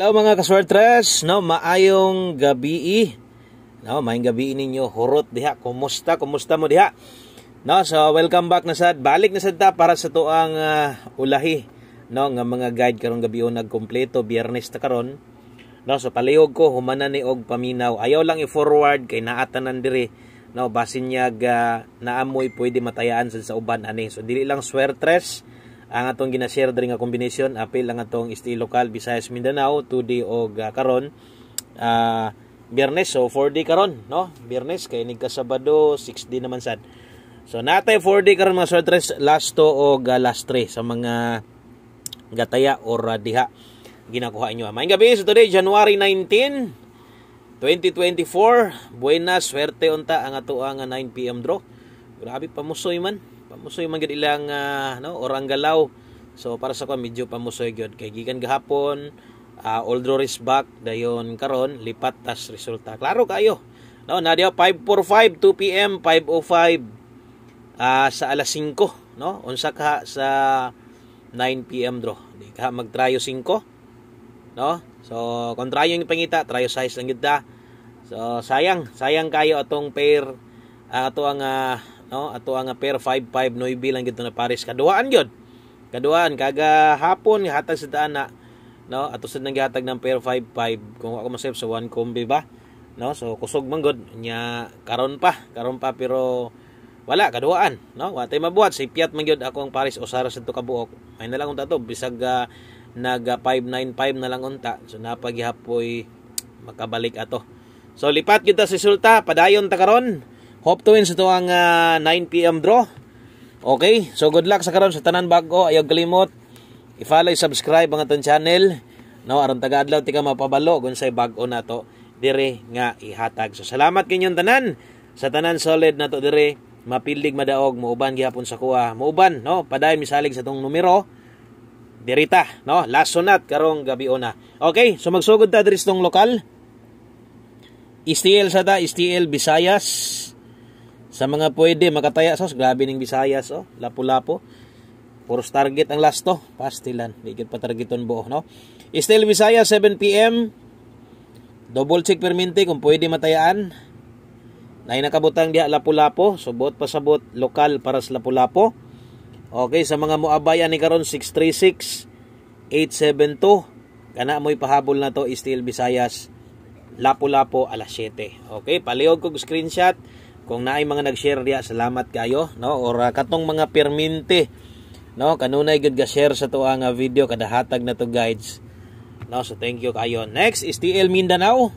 Hello mga kaswertres, no, maayong gabi. No, maayong gabi ninyo. Hurot diha. Kumusta mo diha? No, so welcome back na sad. Balik na sad ta para sa tuang ulahi, no, nga mga guide karong gabi nagkompleto Biyernes ta karon. No, so palihog ko humanan ni og paminaw. Ayaw lang i-forward kay naatanan diri. No, basin niya naamoy pwede matayaan sa uban ani. So dili lang swertres ang atong gina-share diri nga combination, apil ang atong stay local Visayas Mindanao 2D og karon Biyernes, so 4D karon, no? Biyernes kay nig Sabado 6D naman sad. So natay 4D karon mga swertres, last 2 og last 3 sa mga gataya or diha ginakuha inyo. Maayong gabi, so today January 19, 2024. Buenas, swerte unta ang ato ang 9 PM draw. Grabe pamusoy man gid ilang no, orang galaw. So para sa ko medyo pamusoy gyud kay gikan gahapon all draw is back dayon karon lipat tas resulta. Klaro kayo. No, na dia 5:45 2 PM 5:05 sa alas 5, no? Unsa ka sa 9 PM draw. Di ka magtrayo 5, no? So kung trayo yung pangita, trayo size lang gid ta. So sayang kayo atong pair ato ang no, ato ang pair 5-5 noibi lang gito na pares kaduaan gyud. Kaduaan kaga hapon hatag sa taana, no, ato sad nang gihatag ng pair 5-5 kung ako masayop sa one combi ba, no? So kusog man gud nya karon pa pero wala kaduaan, no? Wa tay mabuhat si piyat man gyud ako ang pares usara sa to kabuok. May na lang unta to bisag nag 595 na lang unta. So napagihapoy makabalik ato. So lipat gyud ta sa resulta, padayon ta karon. Hope to win sa tuang 9 PM draw. Okay, so good luck sa karon sa tanan bago. Ayaw kalimot i-follow, subscribe ang atong channel, no, aron taga-adlaw ti ka mapabalo kung say bag-o na to dire nga ihatag. So salamat kinyong tanan sa tanan solid na to dire, mapildig madaog, muuban gihapon sa kuha, muuban, no, padayon misalig sa tong numero dirita, no, last sunat karong gabi na. Okay, so magsugod ta diri sa tong lokal STL sa ta, STL Visayas. Sa mga pwede makataya sos, grabe ning Visayas, oh, lapu-lapo. Puros target ang last to, pastilan. Di gid pa targeton buo, no? STL Visayas 7 PM. Double check permente kung pwede matayaan. Nay nakabutang diha lapu-lapo, so bot pasabot lokal para sa lapu-lapo. Okay, sa mga muabayan ni karon 636 872. Kana mo'y pahabol na to STL Visayas lapu-lapo alas 7. Okay, palihog kog screenshot. Kung naay mga nag-share diya, salamat kayo, no? Or katong mga perminte, no, kanunay gud ga-share sa to ang video kada hatag na to guides, no? So thank you kayo. Next is STL Mindanao.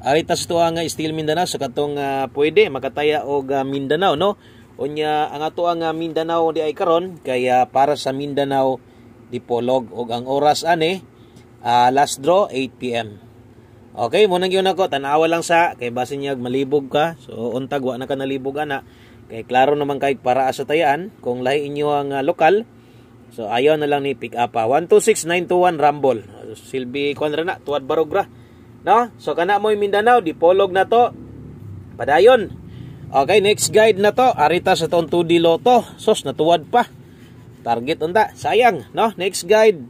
Arita sa to ang STL Mindanao sa katong pwede makataya og Mindanao, no? Unya ang ato ang Mindanao di ay karon kaya para sa Mindanao dipolog og ang oras ani last draw 8 PM. Okay, muna gyud nako tanawa lang sa kay basin niya malibog ka. So untag wa na ka nalibog ana. Kay klaro naman kay para sa tayaan kung lahi inyo ang lokal. So ayaw na lang ni pick up 126921 Rumble. Silbi kontra na tuwad barogra. No? So kana mo Mindanao dipolog na to. Padayon. Okay, next guide na to. Arita sa tong 2D Lotto. Sos natuwad pa. Target unta. Sayang, no? Next guide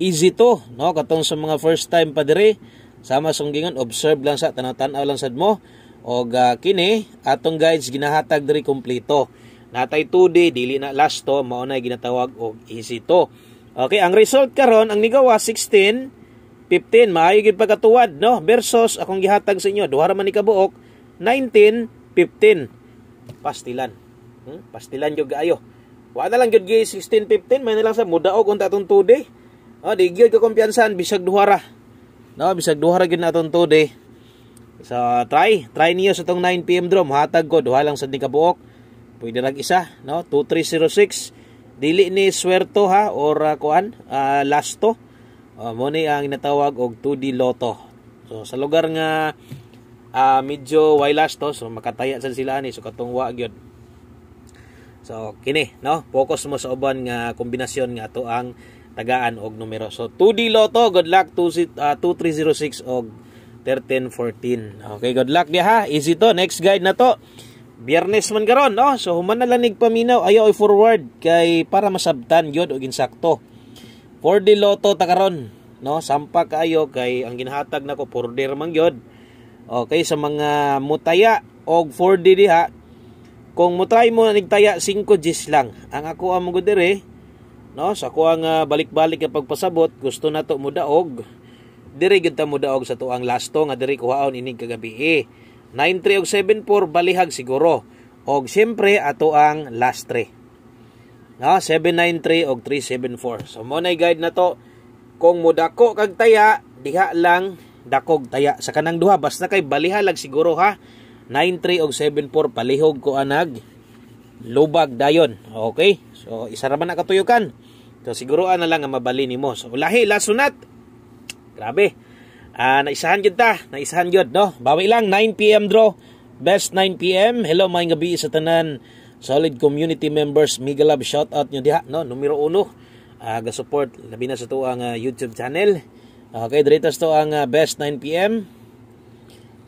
easy to, no? Katong sa mga first time pa dire. Sama sunggingon, observe lang sa tanaw-tanaw lang sad mo og kini atong guides ginahatag diri kompleto. Natay 2D dili na last to, mao na ginatawag og easy to. Okay, ang result karon ang nigawa 16 15 maayo gid pagkatuwad, no, versus akong gihatag sa inyo duha ra man ni kabuok 19 15. Pastilan. Pastilan jud kaayo. Wa na lang jud gi 16 15 may na lang sa mudaog unta atong 2D. Di gyud ka kumpiyansan bisag duha ra. No, bisag duha ra gyud na atong 2D. So try niyo sa tong 9 PM draw, hatag ko duha lang sa ni kabuok. Pwede rag isa, no, 2306. Dili ni swerto ha or kuan lasto. Mo ni ang natawag og 2D Lotto. So sa lugar nga medyo way lasto, so makataya sad sila ani, so katong wa gyud. So kini, no, focus mo sa uban nga kombinasyon nga ato ang tagaan og numero. So 2D Lotto, good luck 2306 og 1314. Okay, good luck diha ha. Easy to. Next guide na to. Biyernes man karon, no? So human na lang nigpaminaw, ayaw i-forward kay para masabtan gyud og insakto. 4D Lotto ta karon, no, sampa kaayo kay ang ginhatag nako order man gyud. Okay, sa mga mutaya og 4D diha, kung mutry mo na nigtaya 5 Gs lang. Ang ako ang gud dire, no, sa ko ang balik-balik nga pagpasabot, gusto nato mo daog. Dire gyud ta mo daog sa tuang lasto nga dire kuhaon inig kagabi. 93 og 74 balihag siguro. Og siyempre ato ang last 3. No, 793 og 374. So mo nay guide na to. Kung mudako kag taya, diha lang dakog taya sa kanang duha, basta kay balihalag siguro ha. 93 og 74 palihog ko anag lubag dayon. Okay? So isa ra man na katuyukan. So siguroan na lang nga mabali nimo. So lahi lasunat. Grabe. Naisahan gyud ta, naisahan gyud, no? Bawi lang 9 PM draw. Best 9 PM. Hello mga gabi sa tanan solid community members. Mega love shout out nyo diha, no? Numero 1. Ga-support labi na sa tuang YouTube channel. Okay, dito to ang best 9 PM.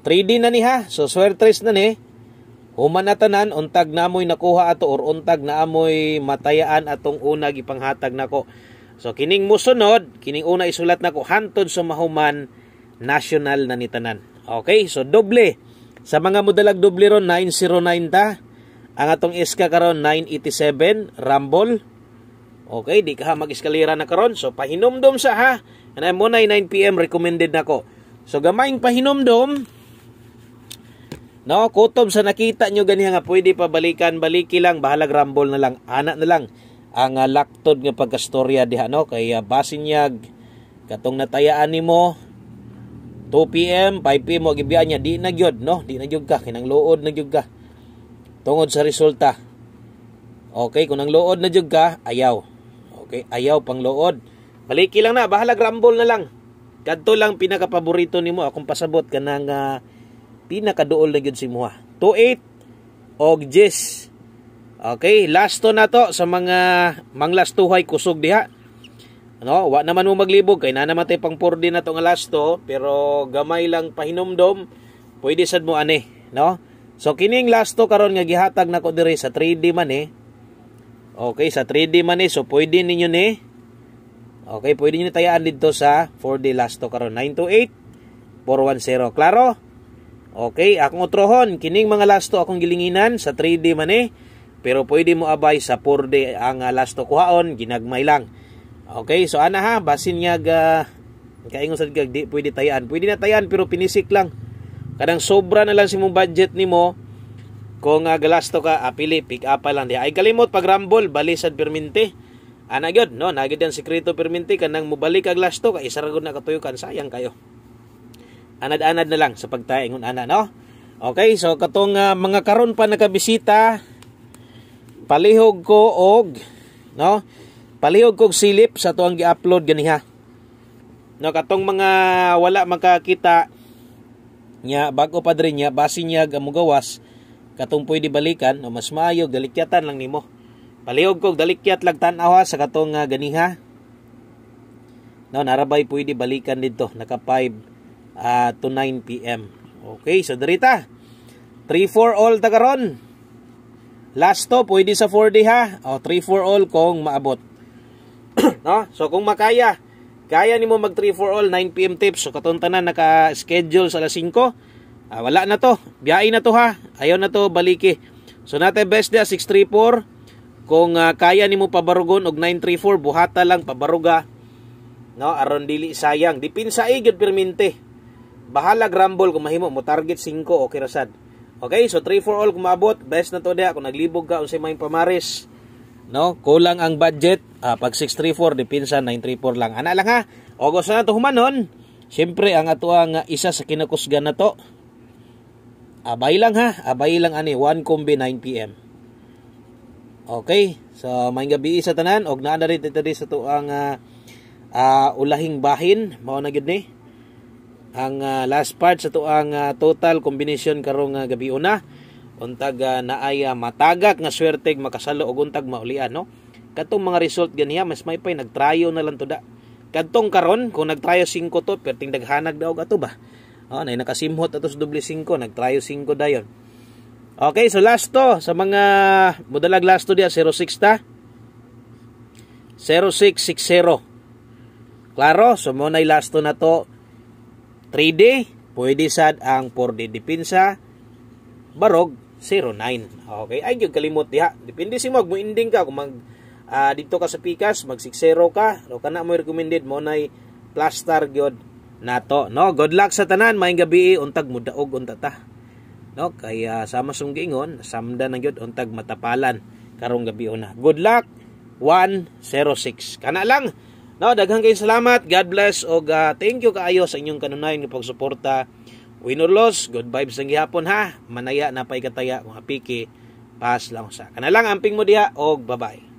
3D na ni ha. So swertres na ni. Human na tanan untag namoy nakuha ato or untag naamoy matayaan atong una gipanghatag nako. So kining musunod, kining una isulat nako hantod sa mahuman national na ni tanan. Okay, so doble. Sa mga modalag doble ron 909 ta. Ang atong iska karon 987 Rumble. Okay, di ka mag-eskalera na karon. So pahinomdom sa ha. Ana mo na 9 PM recommended nako. So gamayng pahinomdom. No, kutob sa nakita nyo ganiha nga pwede pa baliki lang, bahalag Rumble na lang, ana na lang ang laktod nga pagkastorya diha, no? Kaya basinyag katong natayaan nimo 2 PM, 5 PM mo gibiyaan niya, di na gyud, no? Di na gyud ka kinang luod na gyud ka. Tungod sa resulta. Okay, kung nang luod na gyud ka, ayaw. Okay, ayaw pang luod. Baliki lang na, bahalag Rumble na lang. Kadto lang pinaka-paborito nimo, akong pasabot kanang pinakaduol na gyud si Muha. 28 og 10. Okay, lasto na to sa mga manglastuhay kusog diha. Ano, wa naman mo maglibog kay na naman tay pang 4D na to nga lasto, pero gamay lang pahinomdom, pwede sad mo ani, no? So kining lasto karon nga gihatag nako diri sa 3D man eh. Okay, sa 3D man eh, so pwede ninyo ni. Okay, pwede niyo tayaan dito sa 4D lasto karon 928 410. Klaro? Okay, akong utrohon, kining mga lasto akong gilinginan sa 3D man eh, pero pwede mo abay sa 4D ang lasto kuhaon, ginagmay lang. Okay, so ana ha, basin nga kaingon sad kag di pwede tayaan. Pwede na tayaan pero pinisik lang. Kadang sobra na lang si mong budget nimo. Kung galasto ka, pili pick up lang di. Ay kalimot pag Rumble, balisad permente. Ana gyud, no, nagid ang sekreto permente kanang mobalik kag lasto kay isa ra gud na katuyukan, sayang kayo. Anad-anad na lang sa pagtaingon ana, no? Okay, so katong mga karon pa nakabisita, palihog ko og, no? Palihog kog silip sa tuang gi-upload ganiha. No, katong mga wala makakita nya bago pa diri nya basin niya gamugawas katong pwede balikan, no, mas maayo dalikyatan lang nimo. Palihog kog dalikyat lag tan-aw sa katong ganiha. No, narabay pwede balikan dito, naka 5 to 9 PM. Okay, so dirita 3-4 all tagaron. Last to pwede sa 4D ha. 3-4 all kung maabot. No? So kung makaya, kaya nimo mag 3-4 all 9 PM tips. So katong tanan naka-schedule sa alas 5. Wala na to. Biyain na to ha. Ayaw na to baliki. So natin best dia 634. Kung kaya nimo pabarugon og 934, buhata lang pabaruga. No, aron dili sayang. Dipinsa gyud permente. Bahala Rumble kung mahimo mo target 5 okay ra sad. Okay, so 3-4 all kung maabot, best na to diha kung naglibog ka unsay may pamaris. No, kulang ang budget, pag 634 dipinsa 934 lang. Ana lang ha. O gusto na to humanon. Syempre ang ato ang isa sa kinakusgan na to. Abay lang ha, abay lang ani 1 kombi 9 PM. Okay, so may gabi sa tanan og naa na rin dito sa to ang ulahing bahin, mao na gyud ni. Ang last part sa to ang total combination karong gabi una untag naay matagak nga swerteg makasalo og untag maulian, no? Katong mga result ganiya mas may pay nagtryo na lang to da. Kadtong karon kung nagtryo 5 to perting daghanag daw ato ba. Nay nakasimhot atos doble 5, nagtryo 5 dayon. Okay, so last to sa mga modalag last to dia 06 ta. 0660. Klaro, so mo na lasto na to 3D, pwede sad ang 4D depensa, barog 09. Okay, ay gyud kalimot diha. Depende si mo ending ka kung mag dito ka sa Pikas, mag 6-0 ka, o kana mo recommended mo nay plaster gyud nato, no? Good luck sa tanan, maayong gabi, untag mudaog unta ta. No, kaya sama sung giingon, samda na gyud untag matapalan karong gabi una. Good luck 106. Kana lang. No, daghang kay salamat. God bless og thank you kaayo sa inyong kanunay nga pagsuporta. Win or loss, good vibes ang gihapon ha. Manaya na pay kataya kung apiki, pass lang sa. Kana lang amping mo diha og bye-bye.